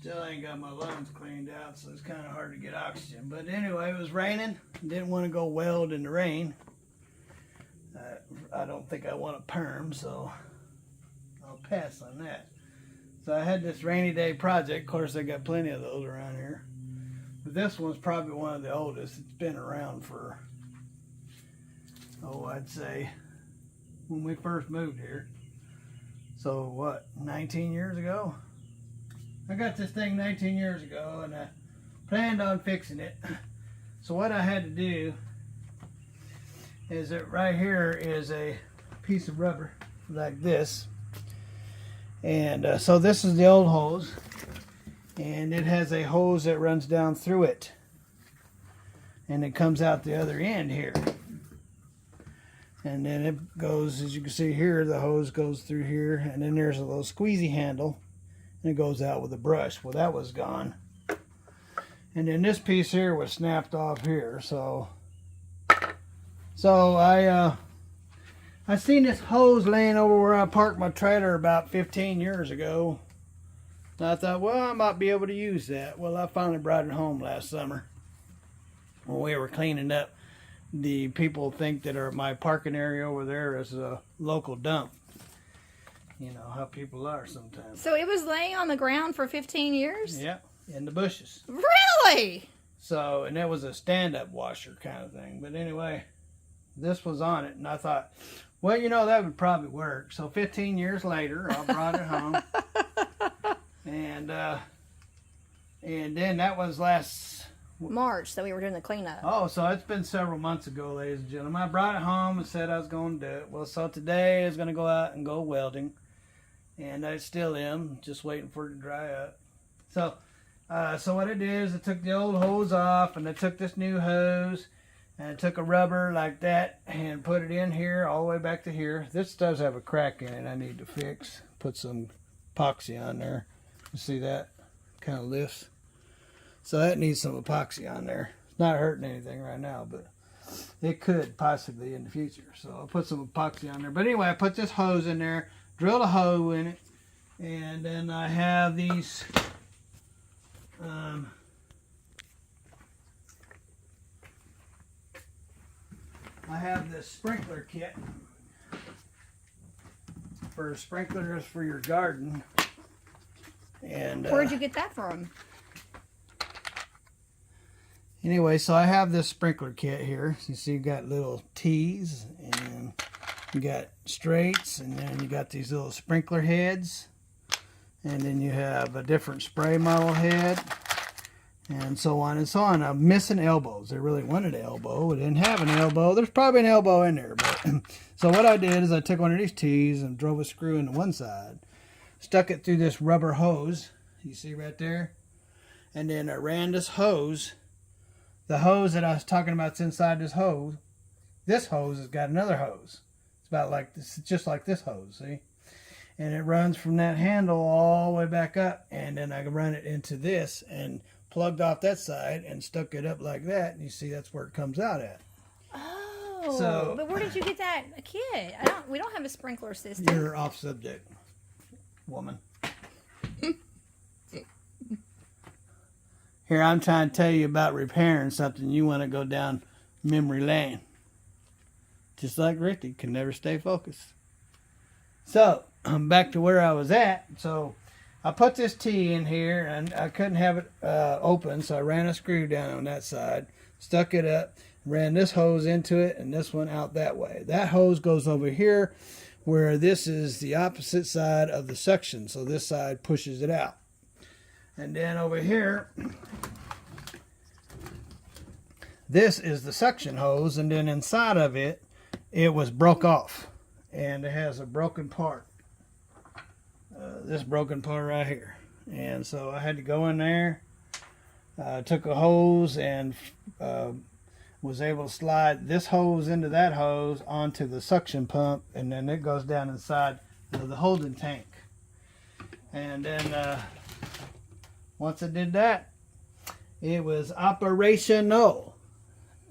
Still ain't got my lungs cleaned out, so it's kind of hard to get oxygen. But anyway, it was raining. Didn't want to go weld in the rain. I don't think I want a perm, so I'll pass on that. So I had this rainy day project. Of course, I got plenty of those around here. But this one's probably one of the oldest. It's been around for, I'd say when we first moved here. So what, 19 years ago? I got this thing 19 years ago, and I planned on fixing it. So what I had to do is that right here is a piece of rubber like this. And so this is the old hose, and it has a hose that runs down through it. And it comes out the other end here. And then it goes, as you can see here, the hose goes through here, and then there's a little squeezy handle. And it goes out with a brush. Well, that was gone. And then this piece here was snapped off here. So I seen this hose laying over where I parked my trailer about 15 years ago. And I thought, well, I might be able to use that. Well, I finally brought it home last summer when we were cleaning up. The people think that my parking area over there is a local dump. You know how people are sometimes. So it was laying on the ground for 15 years? Yeah, in the bushes. Really? So, and it was a stand-up washer kind of thing. But anyway, this was on it, and I thought, well, you know, that would probably work. So 15 years later, I brought it home. And then that was last March that we were doing the cleanup. Oh, so it's been several months ago, ladies and gentlemen. I brought it home and said I was going to do it. Well, so today I was going to go out and go welding. And I still am, just waiting for it to dry up. So what I did is I took the old hose off, and I took this new hose, and I took a rubber like that and put it in here all the way back to here. This does have a crack in it I need to fix. Put some epoxy on there. You see that? Kind of lifts. So that needs some epoxy on there. It's not hurting anything right now, but it could possibly in the future. So I'll put some epoxy on there. But anyway, I put this hose in there. Drill a hole in it, and then I have these I have this sprinkler kit for sprinklers for your garden. And where'd you get that from? Anyway, so I have this sprinkler kit here. You see, you got little T's, and you got straights, and then you got these little sprinkler heads, and then you have a different spray model head, and so on and so on. I'm missing elbows. They really wanted an elbow. We didn't have an elbow. There's probably an elbow in there, but so what I did is I took one of these T's and drove a screw into one side, stuck it through this rubber hose. You see right there, and then I ran this hose. The hose that I was talking about is inside this hose. This hose has got another hose. About like this, just like this hose, see? And it runs from that handle all the way back up, and then I can run it into this and plugged off that side and stuck it up like that, and you see that's where it comes out at. Oh, so, but where did you get that kit? We don't have a sprinkler system. You're off subject, woman. Here, I'm trying to tell you about repairing something. You want to go down memory lane. Just like Ricky, can never stay focused. So, I'm back to where I was at. So, I put this T in here, and I couldn't have it open, so I ran a screw down on that side, stuck it up, ran this hose into it, and this one out that way. That hose goes over here, where this is the opposite side of the suction, so this side pushes it out. And then over here, this is the suction hose, and then inside of it, it was broke off, and it has a broken part. This broken part right here. And so I had to go in there, took a hose and was able to slide this hose into that hose onto the suction pump, and then it goes down inside the holding tank. And then once I did that, it was operational.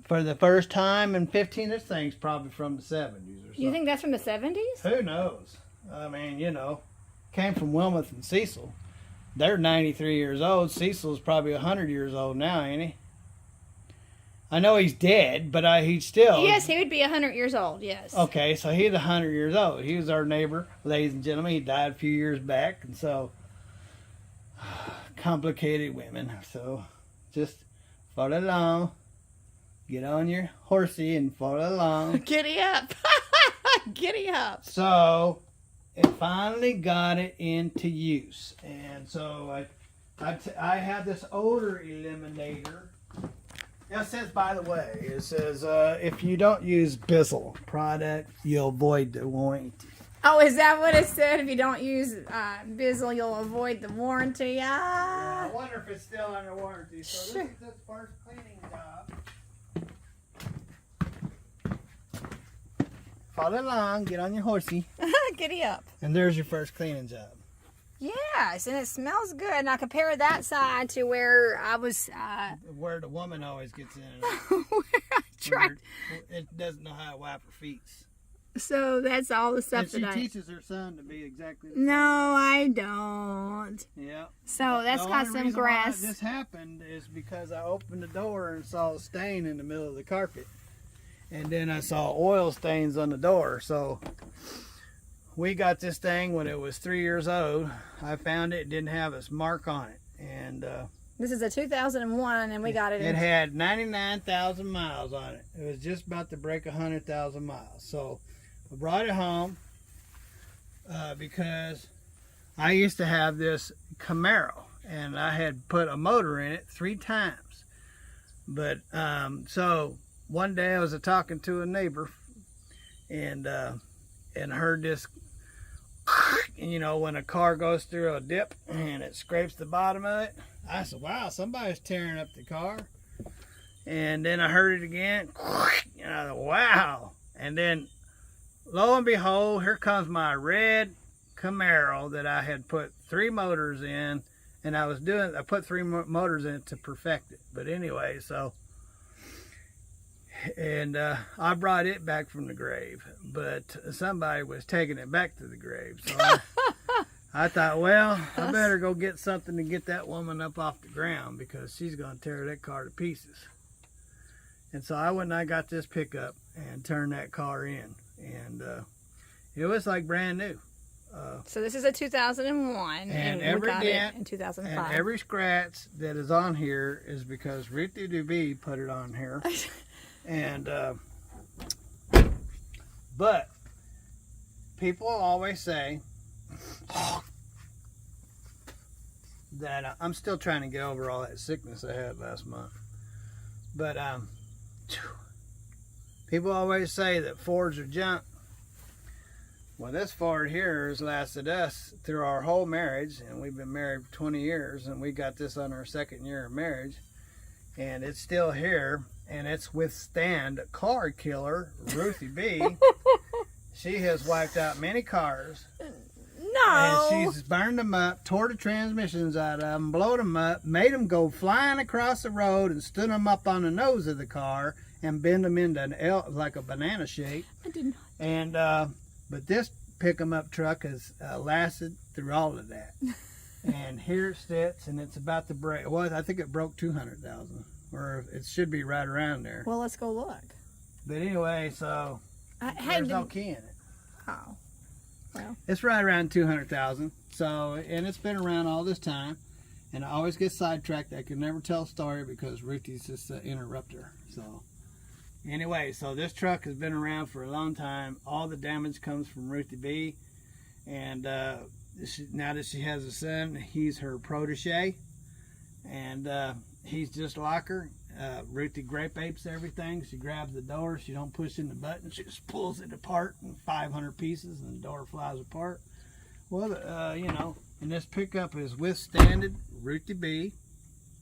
For the first time in 15, this thing's probably from the 70s or something. You think that's from the 70s? Who knows? I mean, you know, came from Wilmouth and Cecil. They're 93 years old. Cecil's probably 100 years old now, ain't he? I know he's dead, but he's still... Yes, he would be 100 years old, yes. Okay, so he's 100 years old. He was our neighbor, ladies and gentlemen. He died a few years back, and so... complicated women. So, just follow along. Get on your horsey and follow along. Giddy up. Giddy up. So, it finally got it into use. And so, I have this odor eliminator. It says, by the way, it says, if you don't use Bissell product, you'll avoid the warranty. Oh, is that what it said? If you don't use Bissell, you'll avoid the warranty. Yeah, I wonder if it's still under warranty. So Sure. This is his first cleaning job. Follow along, get on your horsey. Giddy up. And there's your first cleaning job. Yes, and it smells good. Now compare that side to where I was... Where the woman always gets in. where I tried. It doesn't know how to wipe her feet. So that's all the stuff And that she I... teaches her son to be exactly the same. No, I don't. Yeah. So that's The got only some reason grass. why this happened is because I opened the door and saw a stain in the middle of the carpet. And then I saw oil stains on the door. So we got this thing when it was 3 years old. I found it didn't have its mark on it. And This is a 2001, and we got it in... It had 99,000 miles on it. It was just about to break 100,000 miles. So I brought it home because I used to have this Camaro, and I had put a motor in it 3 times. But so one day I was talking to a neighbor, and heard this, you know, when a car goes through a dip and it scrapes the bottom of it. I said, wow, somebody's tearing up the car. And then I heard it again. And I thought, wow. And then, lo and behold, here comes my red Camaro that I had put 3 motors in. And I put 3 motors in it to perfect it. But anyway, so... And I brought it back from the grave. But somebody was taking it back to the grave. So I thought, well, I better go get something to get that woman up off the ground because she's going to tear that car to pieces. And so I went and I got this pickup and turned that car in. And it was like brand new. So this is a 2001, and every we got dent it in 2005. and every scratch that is on here is because Ruthie DeB put it on here. And, but people always say that I'm still trying to get over all that sickness I had last month. But people always say that Fords are junk. Well, this Ford here has lasted us through our whole marriage, and we've been married for 20 years, and we got this on our 2nd year of marriage, and it's still here, and it's withstand car killer Ruthie B. She has wiped out many cars. No. And she's burned them up, tore the transmissions out of them, blowed them up, made them go flying across the road, and stood them up on the nose of the car and bend them into an L, like a banana shape. I did not. And but this pick 'em up truck has lasted through all of that. And here it sits, and it's about to break. Well, I think it broke 200,000, or it should be right around there. Well, let's go look. But anyway, so there's no key in it. Oh. Well. It's right around 200,000. So, and it's been around all this time, and I always get sidetracked. I can never tell a story because Ruthie's just an interrupter. So, anyway, so this truck has been around for a long time. All the damage comes from Ruthie B. And now that she has a son, he's her protege, and he's just like her. Ruthie grape apes everything. She grabs the door, she don't push in the button, she just pulls it apart in 500 pieces, and the door flies apart. Well, you know, and this pickup is withstanded Ruthie B,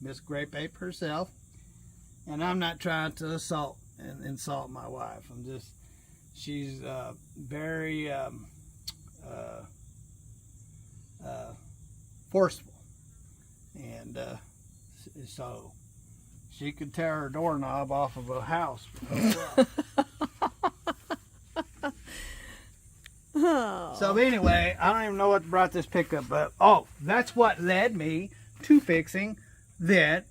Miss Grape Ape herself. And I'm not trying to insult my wife. I'm just, she's very forceful, and so she could tear her doorknob off of a house. So anyway, I don't even know what brought this pickup up. Oh, that's what led me to fixing that,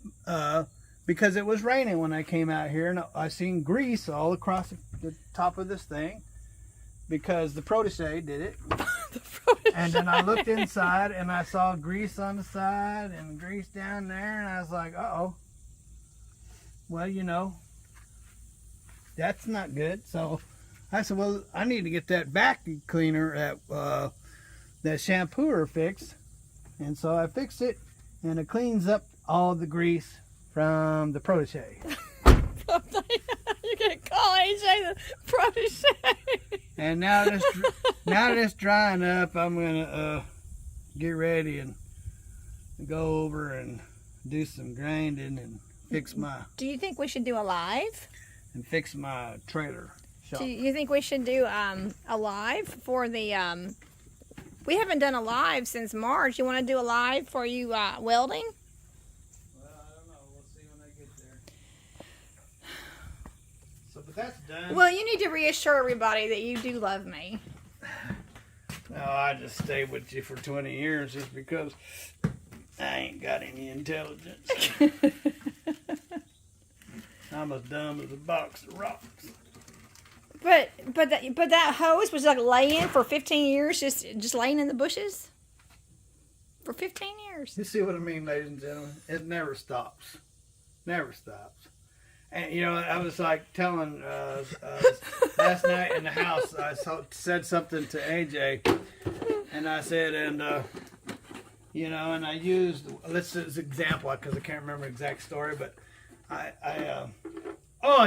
because it was raining when I came out here, and I seen grease all across the top of this thing because the protege did it. And then I looked inside and I saw grease on the side and grease down there, and I was like, uh-oh. Well, you know, that's not good. So I said, well, I need to get that vacuum cleaner, that shampooer fixed. And so I fixed it, and it cleans up all the grease from the protege. You can call AJ the protege. And now that it's drying up, I'm gonna get ready and go over and do some grinding and fix my. Do you think we should do a live? And fix my trailer shop. Do you think we should do a live for the? We haven't done a live since March. You want to do a live for you welding? Well, I don't know. We'll see when I get there. So, but that's done. Well, you need to reassure everybody that you do love me. No, I just stayed with you for 20 years just because I ain't got any intelligence. I'm as dumb as a box of rocks. But that hose was like laying for 15 years, just laying in the bushes for 15 years. You see what I mean, ladies and gentlemen? It never stops. Never stops. And, you know, I was like telling last night in the house, I said something to AJ, and I said, and, you know, and I used, let's use an example, because I can't remember the exact story, but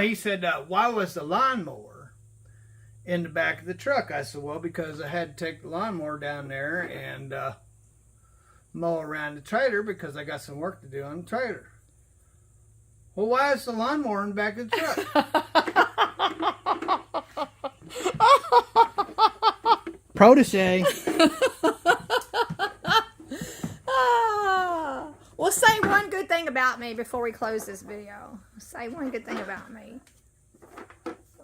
he said, why was the lawnmower in the back of the truck? I said, well, because I had to take the lawnmower down there and mow around the trailer because I got some work to do on the trailer. Well, why is the lawnmower in the back of the truck? Protege. Well, say one good thing about me before we close this video. Say one good thing about me.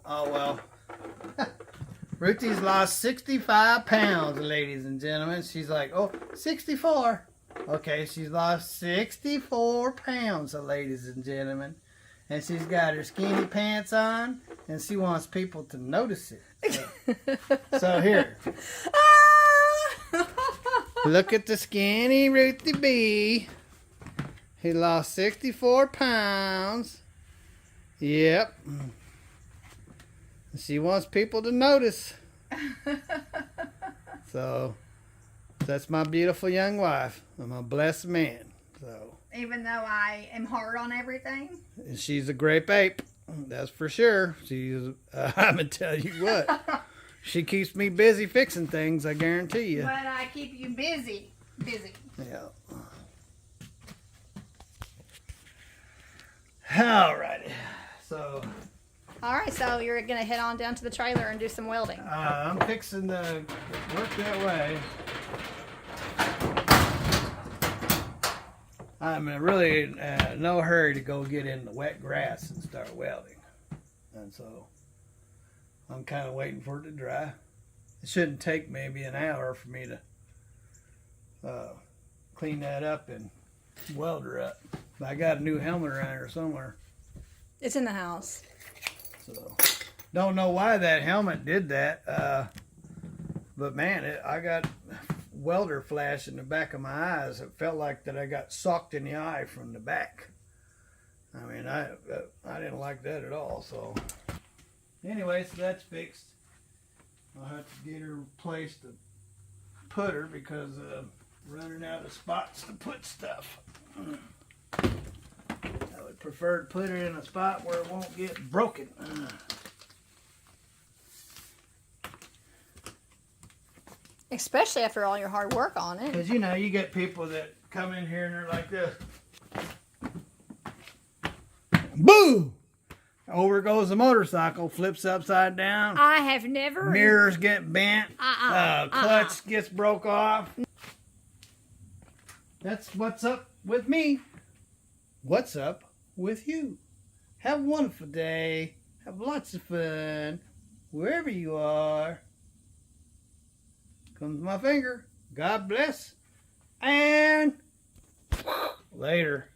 Oh, well. Ruthie's lost 65 pounds, ladies and gentlemen. She's like, 64. Okay, she's lost 64 pounds, ladies and gentlemen. And she's got her skinny pants on, and she wants people to notice it. So here. Look at the skinny Ruthie B. He lost 64 pounds. Yep. She wants people to notice. So, that's my beautiful young wife. I'm a blessed man. So, even though I am hard on everything? She's a grape ape. That's for sure. She's, I'm going to tell you what. She keeps me busy fixing things, I guarantee you. But I keep you busy. Busy. Yeah. Alrighty. So. Alright, so you're going to head on down to the trailer and do some welding. I'm fixing to work that way. I'm in really no hurry to go get in the wet grass and start welding. And so I'm kind of waiting for it to dry. It shouldn't take maybe an hour for me to clean that up and weld her up. But I got a new helmet around here somewhere. It's in the house. So don't know why that helmet did that. But man, I got welder flash in the back of my eyes. It felt like that I got socked in the eye from the back. I mean, I didn't like that at all. So anyway, so that's fixed. I'll have to get her a place to put her because running out of spots to put stuff. I would prefer to put her in a spot where it won't get broken. Especially after all your hard work on it. Because, you know, you get people that come in here and they're like this. Boo! Over goes the motorcycle, flips upside down. I have never... Mirrors get bent. Clutch gets broke off. That's what's up with me. What's up with you? Have a wonderful day. Have lots of fun. Wherever you are. comes my finger. God bless. And later.